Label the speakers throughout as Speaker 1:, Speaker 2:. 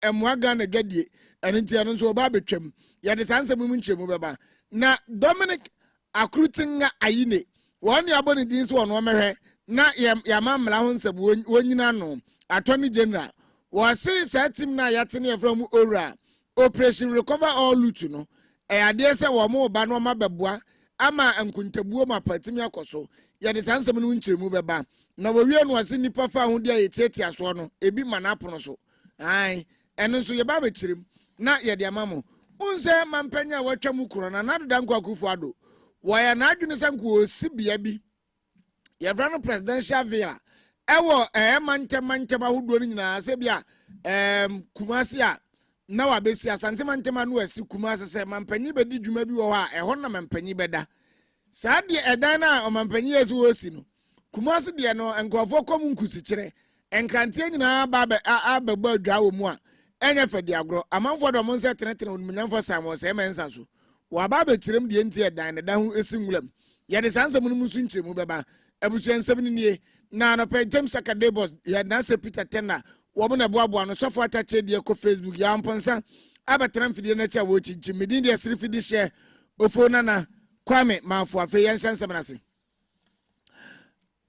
Speaker 1: emwaga na gadie ene ntia no so oba betwam ye de sanse mu nchemu beba na Dominic akrutinga ayine woni aboni din so wono mehwe na ya mamla ho nsem wonyina no attorney general wasi sa team na yatene from ora operation recover all loot no ade se wo mo ba no ma beboa ama nkuntabuo ma patimi akoso ye de sansem no nchiremu beba na wo wie no wasi nipa fa ho dia yetieti aso no ebi manapono so ai eno so ye ba bechirim na ye de amamo unse mampanya watwa mu kuro na nadoda nkwakufu ado wo ya na adwene sanko osibia bi ye fra no presidential villa ewo mantem ahodo ni nyina se bia kumasi a na wa besi asante mantem anu asi kumasi se mampanyi bedi dwuma bi wo ha eho na mampanyi beda saa de edan na o mampanyi esi wo si no kumasi de no enkrofo kom nkusi kire enkrante nyina abagba adwa wo mu a enya fadi agro amanfo do mo nse tenetene onmunyamfo samo se mensa so wa ba be kirem de enti edan ne da ho esi ngulam ye de sansam no musu nchiremu beba abusu ensem ni nie na no pe James Akadebos ya na se Peter Tena wo mo na boaboa no sofo atache de ko Facebook ya mponsa abatran fidie na cha wo chinchi medin de siri fidi share ofo na Kwame mafo afi yan sansam na se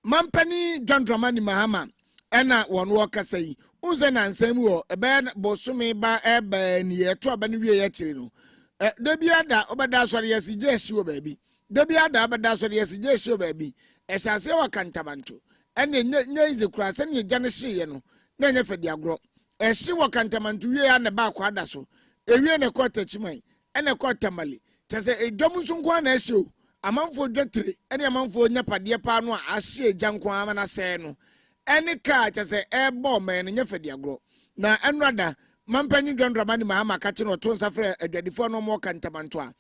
Speaker 1: Mampani John Dramani Mahama ena wono wakasa yi unze na nsem wo ebe bosome ba ebe ni eto aba ni wie ya kire no da biada obada sori yesi jeshi wo baabi da biada obada sori yesi jeshi wo baabi esase wa kantabancho ene nya ize kura se ne gya ne hye no na nya fadi agro ehye wo kantamanto wie ya ne ba kwa da so ewie ne kota chiman ene kota mali tese edom nso nko na ehye o amanfo dwetire ene amanfo nya pade pa no a ahye egya nko ama na se no ene ka tese ebo man nya fadi agro na enrada Mampanyi John Dramani Mahama kachi no to nsafre adwadifo no mo kantamanto a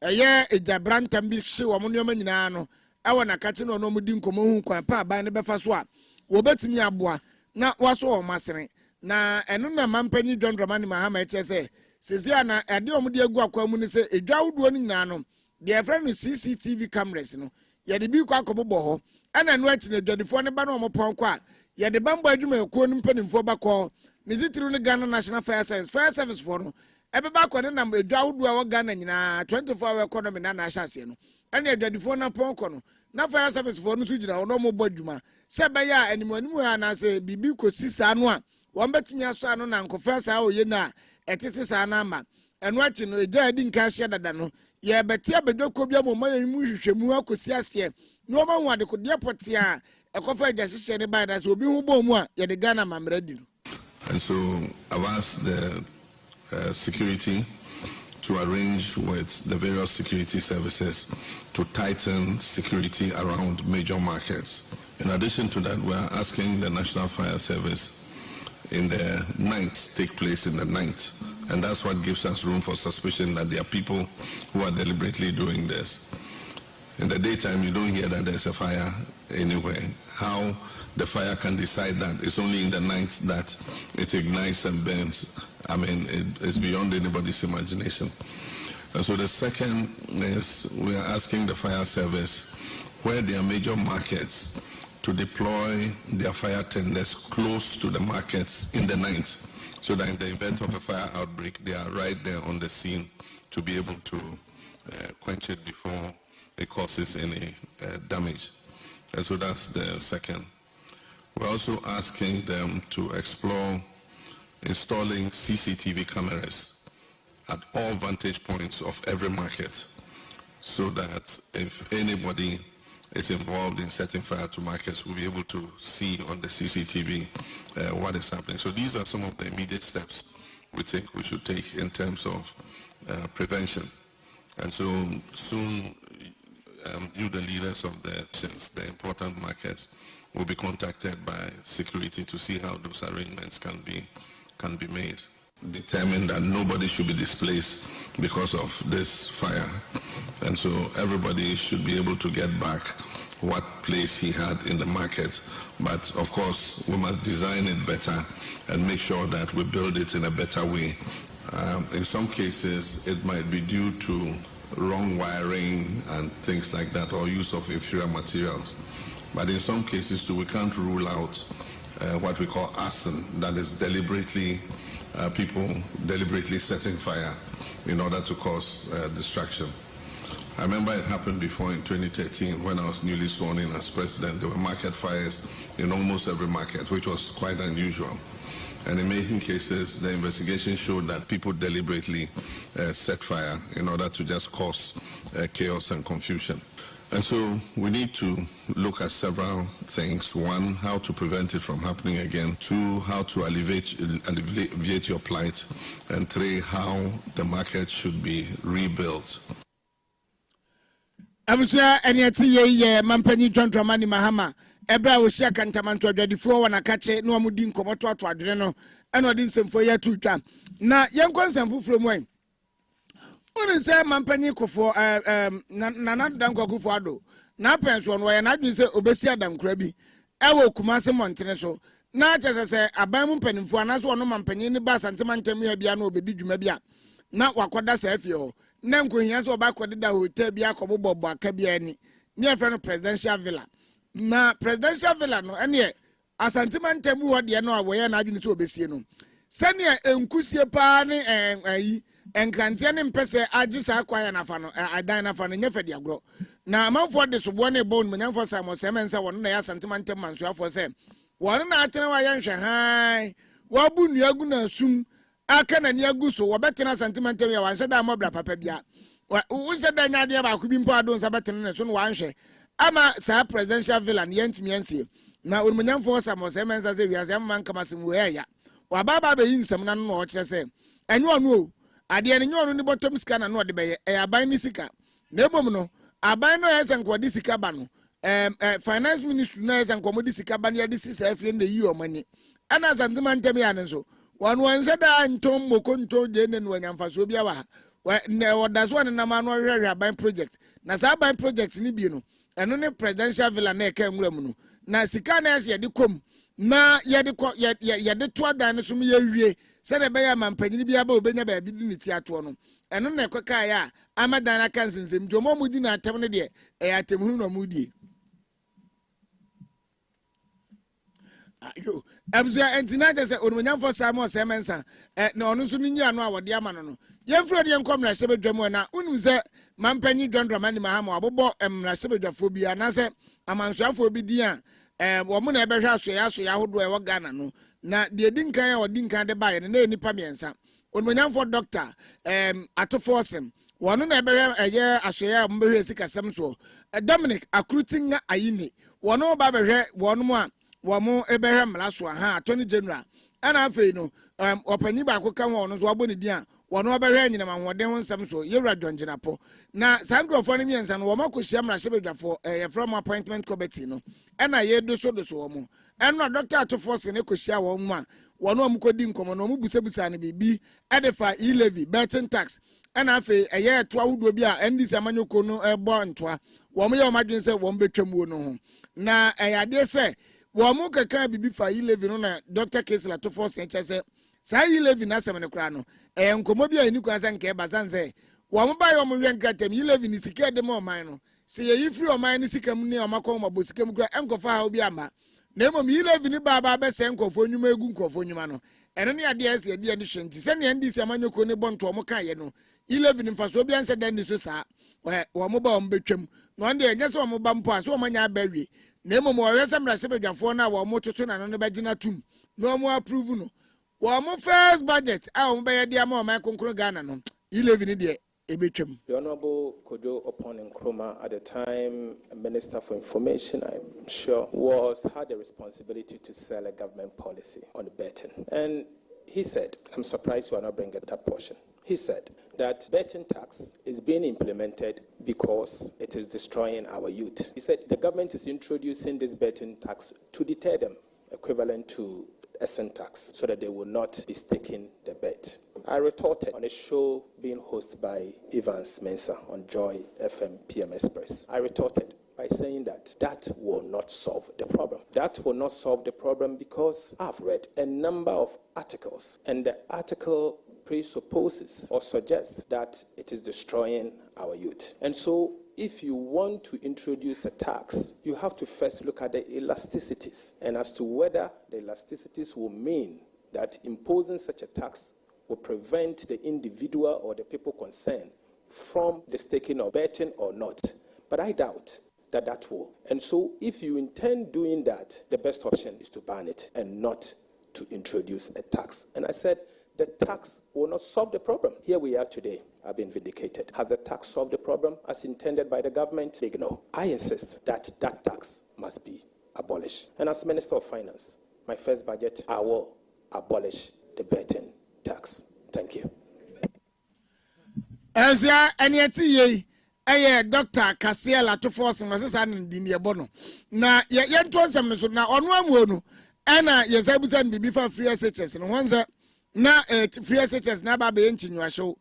Speaker 1: eye ejabrantam bi hye wo mo nyoma nyina no ewo na kachi no no mudi nkomo hu kwa pa ba ne befa so a wo betimi aboa na waso o masene na eno na Mampanyi John Dramani Mahama eche sezia na ade o mudi egu akwa mu ni se edwa wuduo ni nyina no de friend no CCTV cameras no ye de bi kwa akobobo ho ana no achi na adwadifo ne ba no mo pon kwa ye de bambo adwuma ekuo no mpanimfo bakọ Nizitiru ni Ghana National Fire Service for no. Ebe ba kwa na edwa wudu a Ghana nyina 24-hour economy na ahase no. Ene edwadifo na ponko no. Na Fire Service for no so gina ono mo bodwuma. Se be ya animu ya na se bibi kosi sa no a wo betumi aso ano na nkofa sa oye na etete sa na ama. Eno achi no eja adi nka hye dada no. Ye beti abedoko bia mo man mu hwehwemu akosi ase. No ma hu ade ko de poti a ekofa eja hye ne ba da se obi hu bo mu a ye de Ghana mamra di no.
Speaker 2: And so I've asked the security to arrange with the various security services to tighten security around major markets. In addition to that, we're asking the National Fire Service in the night take place in the night. And that's what gives us room for suspicion that there are people who are deliberately doing this. In the daytime, you don't hear that there's a fire anywhere. How the fire can decide that it's only in the night that it ignites and burns. I mean, it's beyond anybody's imagination. And so the second is we are asking the fire service where there are major markets to deploy their fire tenders close to the markets in the night, so that in the event of a fire outbreak, they are right there on the scene to be able to quench it before it causes any damage. And so that's the second. We're also asking them to explore installing CCTV cameras at all vantage points of every market, so that if anybody is involved in setting fire to markets, we'll be able to see on the CCTV what is happening. So these are some of the immediate steps we think we should take in terms of prevention. And so soon, you, the leaders of the important markets, will be contacted by security to see how those arrangements can be made. Determine that nobody should be displaced because of this fire. And so everybody should be able to get back what place he had in the market. But of course, we must design it better and make sure that we build it in a better way. In some cases, it might be due to wrong wiring and things like that, or use of inferior materials. But in some cases too, we can't rule out what we call arson, that is deliberately people deliberately setting fire in order to cause distraction. I remember it happened before in 2013 when I was newly sworn in as president. There were market fires in almost every market, which was quite unusual. And in many cases, the investigation showed that people deliberately set fire in order to just cause chaos and confusion. And so we need to look at several things. One, how to prevent it from happening again. Two, how to alleviate your plight. And three, how the market should be rebuilt.
Speaker 1: Abusia eniati ye mampanyi Tramani Mahama ebra wo shia kantamanto adwadifo wana kache no amudi nkomoto ato adwene no eno de nsemfo ya tutwa na yenkonsam fufuro mu unu se mampanyi kofo na danko kofo ado na penso no ye na adwin se obesi adankura bi ewo kumase montene so na chese aban mu mpanimfo anaso ono mampanyi ni ba santemantam ya bia na obedi dwuma bia na wakoda sa afie ho na nkohia so ba kodeda hotel bia kobobo aka bia ni ne friend presidential villa na presidential villa no ene asantemantam wo de no awoye na adwini so obesie no sane enkusie pa ne ayi enkrantie ne mpese agi sa kwaya na fa no adan na fa no nyefe de agro na amanfo de sobo ne bon manyamfo samo semensa wono na ya asantemantam mansoafo se wono na atene wa yenhwe han wabu nuagu na sum aka na niagu so wobetena sentimental ya wanse da mobla papa bia unse da nya de ba ku bi mpo adon sa betena ne so no wanhwe ama sa presidential villa ne yentimi ansie na onmunyamfo samo se menza ze wiase amman kamasem we ya wababa be yinsam na no o kire se enyo onu o ade ne nyo onu ni bottom sika na no de be e aban ni sika na ebom no aban no yesen ko de sika ba no finance ministry no yesen ko mo de sika ba ne de sisa afie na yi o mani ana sentimental ya ne so one said Antom Mokonto Jane when Yamfaso Biawa. What does one and a man by project? Nasa by projects Nibino, and only presidential villa ne came Remunu. Na Sikanas Yadikum, na Yadikwa Danisum Ye, said a bear man Penibia Benya Bidinity at one. And on the Kokaya, Amadana Kansas, Jomo Mudina Tamanade, Ayatemuno Moody. Yo abusua entina de se onumanyamfo samo semensa na onu so ni anu awode amano no yefro de enkom na sebedwam na unu se mampanyi Dramani Mahama abobo emra sebedwafo bi anase amansuafo bi di a wo mu na ebehwa aso ya hodo e wo Ghana no na de dinkan ya odinkan de baye na enipa miensa onumanyamfo doctor atofosem wono na ebehwa eye aso ya mbehwe sikasem so Dominic Akrutinga Ayine wono ba behwe wono mu a wamo Abraham Lasso Attorney General ana afei no opanyi ba ko kan wono so aboni dia wono obehwe nyina mahode ho nsam so yewra dwongenapo na sangrofo no miensa no woma kohyia mra hyebedwafo from appointment committee no ana ye do so womo eno Dr. Atofos ne kohyia wo mu a wono amkodi nkomo no mubusebusa ne bibi edefa e-levy betting tax ana afei eye to ahodo bi a ndisi amanyoko no ebo ntoa womo ye omadwen se wom betwam wo no ho na eyade se womu keka bibi fa e-levy no na Dr. Kesla Atofos enchese sa e-levy na asem ne kra no nkomo bia ni kwa san ke bazanze womu ba yo mu hwenkratem e-levy ni sika de mo man no se ye yifri o man ni sika mu ni o makon ma bosika mu kra enkofa ha obi ama na emom e-levy ni baba be se nkofo nyuma egu nkofo nyuma no eno ne ade ase ade ne hwenti se ne ndisi amanyoko ne bonto mo kan ye no e-levy ni mfaso bia nse dan ni so sa womu ba o mbetwam no nde enyese womu ba mpo aso omanya abawie Nemo mo wese mra sebedwafo na wo mototo na no bagina tum no mo approve no wo mo first budget a wo be ye dia ma o mai konkro Ghana no e-levy ni de ebetwam.
Speaker 3: The Honorable Kojo Opon Nkrumah, at the time Minister for Information, I'm sure, had the responsibility to sell a government policy on betting. And he said, I'm surprised you are not bringing that portion. He said that betting tax is being implemented because it is destroying our youth. He said the government is introducing this betting tax to deter them, equivalent to a sin tax, so that they will not be staking the bet. I retorted on a show being hosted by Evans Mensah on Joy FM PM Express. I retorted by saying that will not solve the problem. That will not solve the problem because I've read a number of articles, and the article presupposes or suggests that it is destroying our youth. And so if you want to introduce a tax, you have to first look at the elasticities and as to whether the elasticities will mean that imposing such a tax will prevent the individual or the people concerned from the staking of betting or not. But I doubt that that will. And so if you intend doing that, the best option is to ban it and not to introduce a tax. And I said, the tax will not solve the problem. Here we are today. I've been vindicated. Has the tax solved the problem as intended by the government? Big no. I insist that that tax must be abolished. And as Minister of Finance, my first budget, I will abolish the betting tax. Thank you.
Speaker 1: As ya anyati ye Dr. Kasiela to force masesa ndini ebono na ye nto nsem so na ono amuo no na ye sabusan bibi fa free SHS no wanza na free SHS na ba be ntinwahyo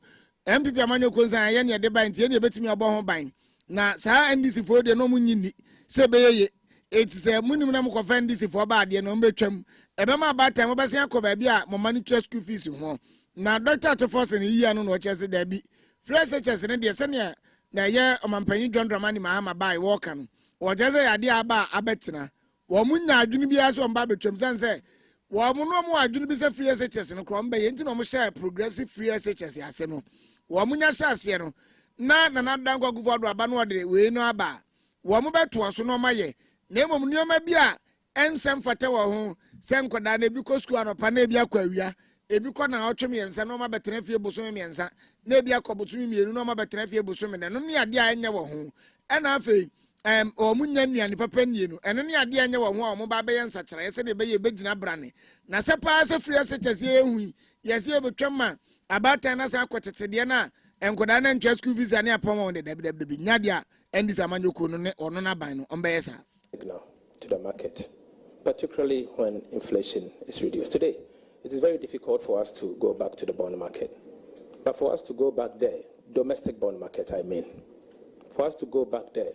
Speaker 1: MPP amanyo konsan ye ne de ban tie ne betimi obo ho ban na saa NDC fo de no munyini se be ye etise munim na mkofa NDC fo ba de no mbetwam ebe ma ba time obesia akoba bia mo monitor school fees ho na Dr. to force ne yi anu no chese da bi free SHS ne de se ne na ye omampanyi John Dramani Mahama bai work no wo jeze yade aba abetina wo munya adwunu bi aso mba betwam sanse wo mu no mu adwunu bi se free SHS no kro mba ye nti no mo share progressive free SHS ase no wo munya shase no na dango guvodo aba no de we no aba wo mu beto so no maye na emom nioma bi a ensem fate wo ho se nkoda na bi ko school anopa na bi akwa awia ebi ko na otwem yensa no ma betena fie boso miensa na ebi akobotumi mienu no ma betena fie boso me no ne ade a enye wo ho ena afei o munya nuane papa nienu eno ne ade enye wo ho a mo ba be yensa kire yese de be ye begina brane na se pa se free se tese ehu yese e betwema abata na sa akotete na enkoda na ntwa school visa ne apom won de dabi nyade a endi samanyoko no ne ono na ban no ombe yesa
Speaker 3: to the market, particularly when inflation is reduced. Today, it is very difficult for us to go back to the bond market. But for us to go back there, domestic bond market, I mean, for us to go back there,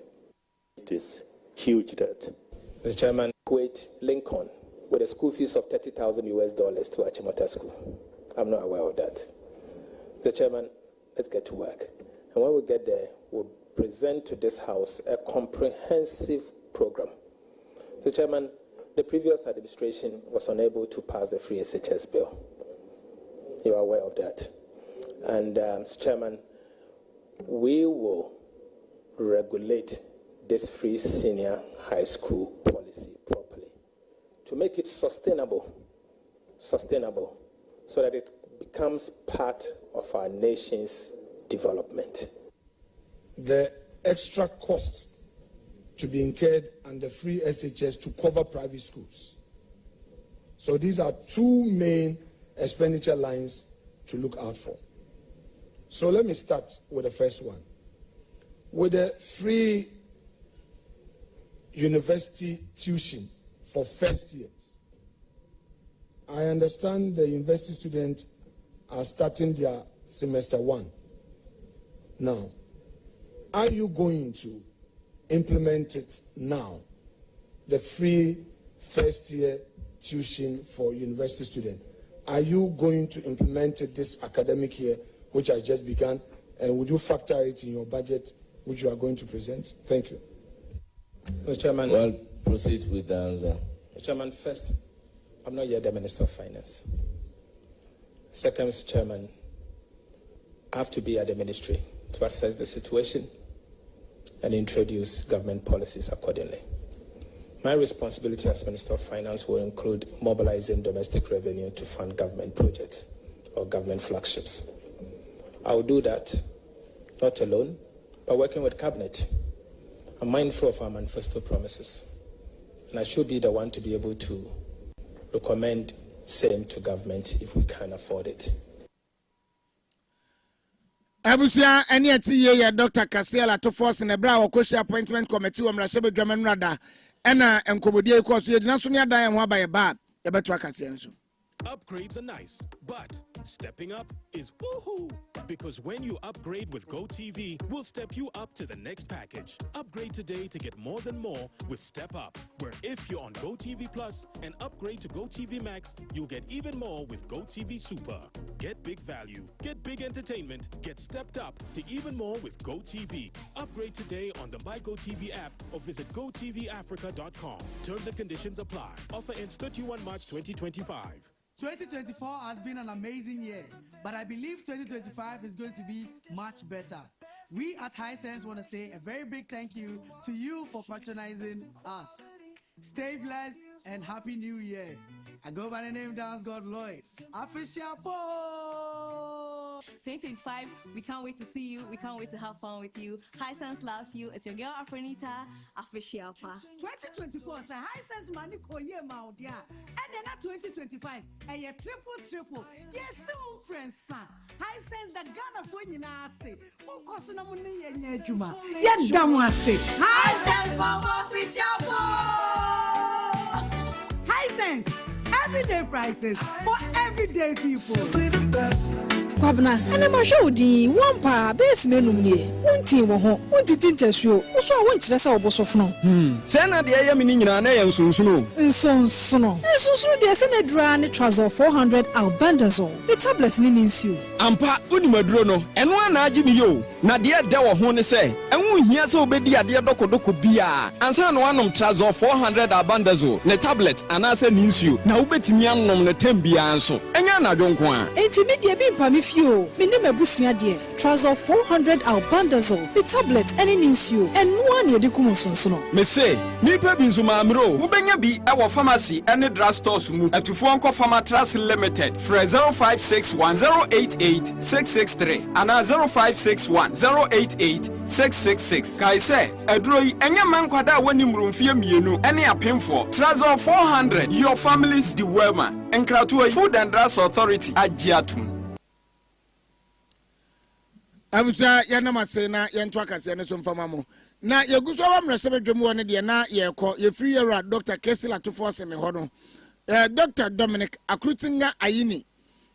Speaker 3: it is huge debt. Mr. Chairman, equate Lincoln with a school fees of $30,000 to Achimota School. I'm not aware of that. Mr. Chairman, let's get to work. And when we get there, we'll present to this House a comprehensive program. Mr. Chairman, the previous administration was unable to pass the free SHS bill. You are aware of that. And, Mr. Chairman, we will regulate this free senior high school policy properly to make it sustainable, so that it becomes part of our nation's development.
Speaker 4: The extra costs to be incurred under free SHS to cover private schools. So these are two main expenditure lines to look out for. So let me start with the first one. With the free university tuition for first years, I understand the university students are starting their semester 1. Now, are you going to implement it now, the free first year tuition for university students? Are you going to implement it this academic year, which has just begun, and would you factor it in your budget, which you are going to present? Thank you.
Speaker 3: Mr. Chairman.
Speaker 5: Well, proceed with the answer.
Speaker 3: Mr. Chairman, first, I'm not yet the Minister of Finance. Second, Mr. Chairman, I have to be at the ministry to assess the situation and introduce government policies accordingly. My responsibility as Minister of Finance will include mobilizing domestic revenue to fund government projects or government flagships. I will do that, not alone, but working with Cabinet. I'm mindful of our manifesto promises, and I should be the one to be able to recommend same to government if we can afford it.
Speaker 1: Abusia eni ati ye ya Dr. Kasiela to force na bra wo koshi appointment committee wo mrahye bedwaman rada ena enkomodie ko so ye gina so ne adan ho abaye ba ye beto akase nso.
Speaker 6: Upgrades are nice, but stepping up is woohoo! Because when you upgrade with GoTV, we'll step you up to the next package. Upgrade today to get more than more with Step Up, where if you're on GoTV Plus and upgrade to GoTV Max, you'll get even more with GoTV Super. Get big value, get big entertainment, get stepped up to even more with GoTV. Upgrade today on the My GoTV app or visit GoTVAfrica.com. Terms and conditions apply. Offer ends 31 March 2025.
Speaker 7: 2024 has been an amazing year, but I believe 2025 is going to be much better. We at High Sense want to say a very big thank you to you for patronizing us. Stay blessed and Happy New Year. I go by the name Dance God Lloyd. Official
Speaker 8: 2025, we can't wait to see you. We can't wait to have fun with you. High Sense loves you. It's your girl Afrenita, Official
Speaker 9: 2024, it's a High Sense money koye maudia. And then 2025, a triple. Yes, so friends, son. High Sense the Ghana for you now say. Who costs no money in your juma? Yet damn say. High Sense for Official 4. High Sense. Everyday prices for everyday people.
Speaker 10: Kwabna, ana mashodi wampa base menu nie. Wonti wo ho, wonti tintesuo. Wo so won kire sa obosofno.
Speaker 11: Se na de ye mini nyina na ye nsonsuno.
Speaker 10: Nsonsuno de se na dura ne trouser 400 albendazole. The tablet ni nsuo.
Speaker 11: Ampa unimaduro no, eno ana agi mi yo. Na de de wo ho ne se, enwu hia se obedi ade dokodoko bia. Ansa no anom trouser 400 albendazole. Ne tablet anase ni nsuo. Na ubetimi anom ne tambia anso. Enya na dwonko a.
Speaker 10: Enti me de bi mpa me fio. Me ne mabusua de. Trouser 400 albendazole. The tablet ene ni nsuo. Eno ana de kum nsonsono.
Speaker 11: Me say, nipa bi nso maamro. Wobenya bi e wo pharmacy ene drugstores mu. Atufo onko Pharmatras Limited. Fre 0561088663 ana 0561088666. Kai say, adroi enya mankwada wani mrumfie mienu ene apemfo. Trouser 400 your family's the wema. Enkratu Food and Drugs Authority agiatum.
Speaker 1: Abusa yanamase na yentu akase ne so mfama mo na yeguso wa mresebe dwemu woni de na yekọ ye free era Dr. Kesila to force me ho no Dr. Dominic Akrutinga Ayini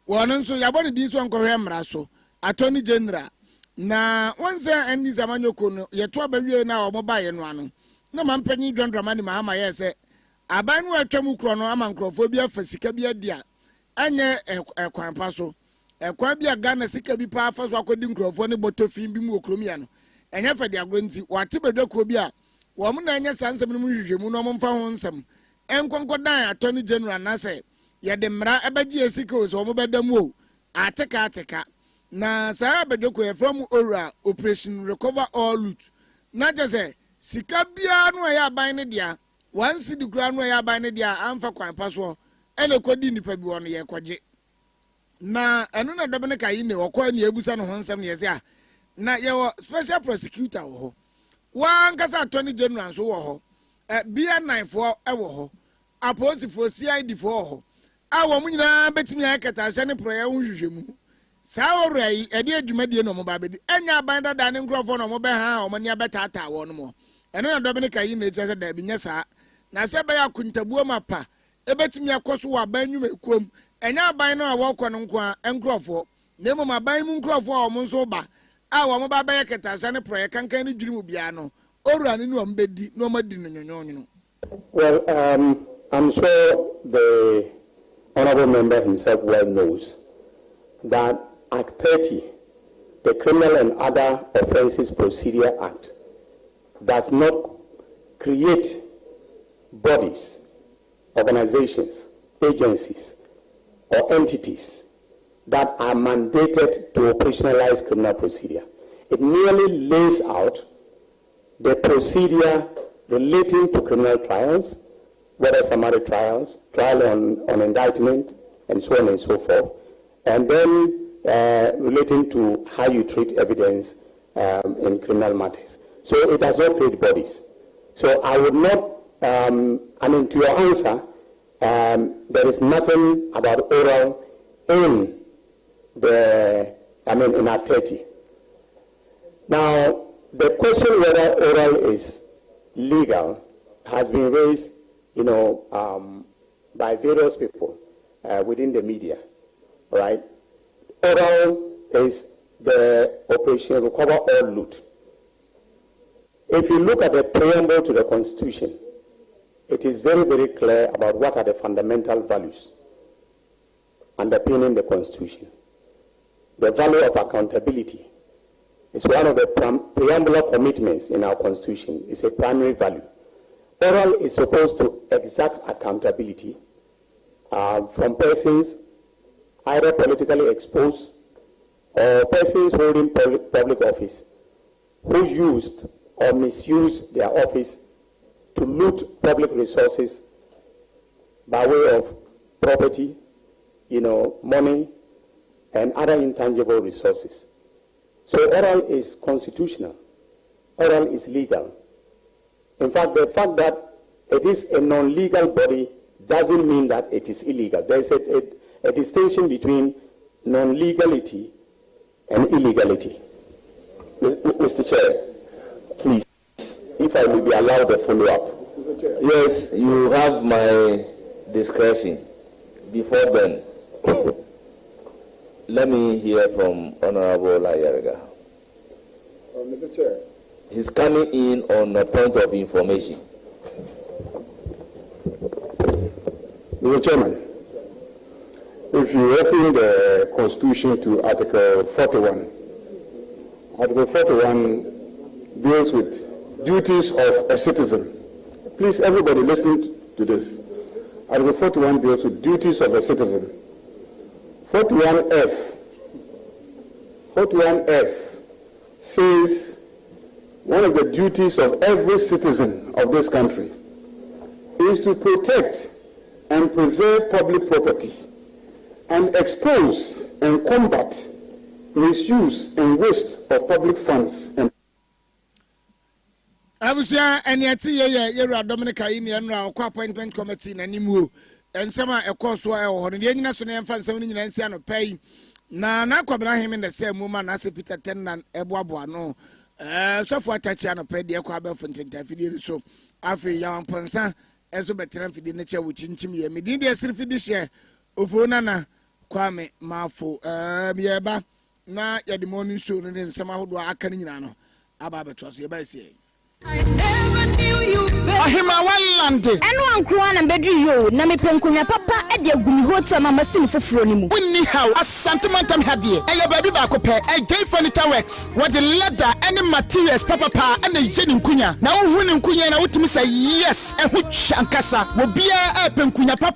Speaker 1: wono nso yabone di so nkohwe mra so Attorney General na wonse eni zamanyoko no yeto abawie na omo baye no ano na mampanyi Dwandramani Mahama yese aban no atwam kro no ama nkrofo bi afasika bi adia anye ekwanpa so ekwa bi Ghana sika bi pa afa so akodi nkrofo ne botofin bi mu okromia no enye fadi agronti wate bedwako bi a wo mo na enye sansem no mu hwehwemu no mo mfa ho nsem enkonkodan Attorney General na se ye de mra ebaji esika o so mo bedamu o ateka na sa bedwako ye from ora Operation Recover All Loot na je sika bia no ya ban ne dia wansi di kura no ya ban ne dia amfa kwanpa so ene kodi nipa bi wono ye kwaje na enu na dobene kai ne okwa ne ebusa no honsam ne yese a na ye special prosecutor wo ho wan kasa Attorney General so wo ho bia 9 fo e wo ho aposi fo CID fo ho awo mu nyina betimi akata se ne proye ho hwehwemu sa orai e de adwumadie no mo ba bedi enya ban dada ne nkrofo no mo be ha o mo ne betata wo no mo enu na dobene kai ne chese da bi nyesa na se be ya kuntabuo mapa e betimi akoso wa ban nwuma ekuom enya ban no a wo kɔ no nko a nkrofo na mo maban mu nkrofo a mo nso ba awo mo ba be yakata se ne proye kankan ne dwirimu bia no orura ne no mbedi no madi no nyonyo.
Speaker 12: Well, I'm sure the honorable member himself well knows that Act 30, the Criminal and Other Offences Procedure Act, does not create bodies, organizations, agencies, or entities that are mandated to operationalize criminal procedure. It merely lays out the procedure relating to criminal trials, whether summary trials, trial on indictment, and so on and so forth, and then relating to how you treat evidence in criminal matters. So it does not create bodies. So I would not, to your answer, there is nothing about oral in in Act 30. Now, the question whether oral is legal has been raised, by various people within the media, right? Oral is the Operation Recover All Loot. If you look at the preamble to the Constitution, it is very, very clear about what are the fundamental values underpinning the Constitution. The value of accountability is one of the preambular commitments in our Constitution. It's a primary value. Oral is supposed to exact accountability from persons either politically exposed or persons holding public office who used or misused their office to loot public resources by way of property, money, and other intangible resources. So oral is constitutional. Oral is legal. In fact, the fact that it is a non-legal body doesn't mean that it is illegal. There is a distinction between non-legality and illegality. Mr. Chair, please, if I will be allowed a follow-up.
Speaker 5: Yes, you have my discretion. Before then, let me hear from Honorable Ayerega.
Speaker 13: Mr. Chair.
Speaker 5: He's coming in on a point of information.
Speaker 13: Mr. Chairman, if you open the Constitution to Article 41, Article 41 deals with duties of a citizen. Please, everybody listen to this. Article 41 deals with duties of a citizen. 41F says one of the duties of every citizen of this country is to protect and preserve public property and expose and combat misuse and waste of public funds.
Speaker 1: Abusia eniati ye Yewura Dominica yi ne no akwa appointment committee na nimu ensema ekoso e ho ne nyina so ne emfa nsem ne nyina nsia no pay na kwabra him ne se mu ma na se Peter Tennan eboaboa no sofo atachi no pay de kwa abefo ntentafidi so afi ya mponsa eso betran fidi ne che wo chinchim ye medin de sir fidi hye ofo nana kwame mafo yeba na ya de morning show ne nsema hodo aka ne nyina no aba beto so ye ba sie
Speaker 10: Ahimawalande eno ankroa na bedru yo na mepenkonya papa e de agumi hotel ma machine foforo ni mu
Speaker 14: wonni how asantemantam hade eye baby ba ko pe e J Furniture Works what the leather any materials papa and the jeni nkunya na wo hu ni nkunya na wotumi say yes e hu chankasa wo bia e penkunya papa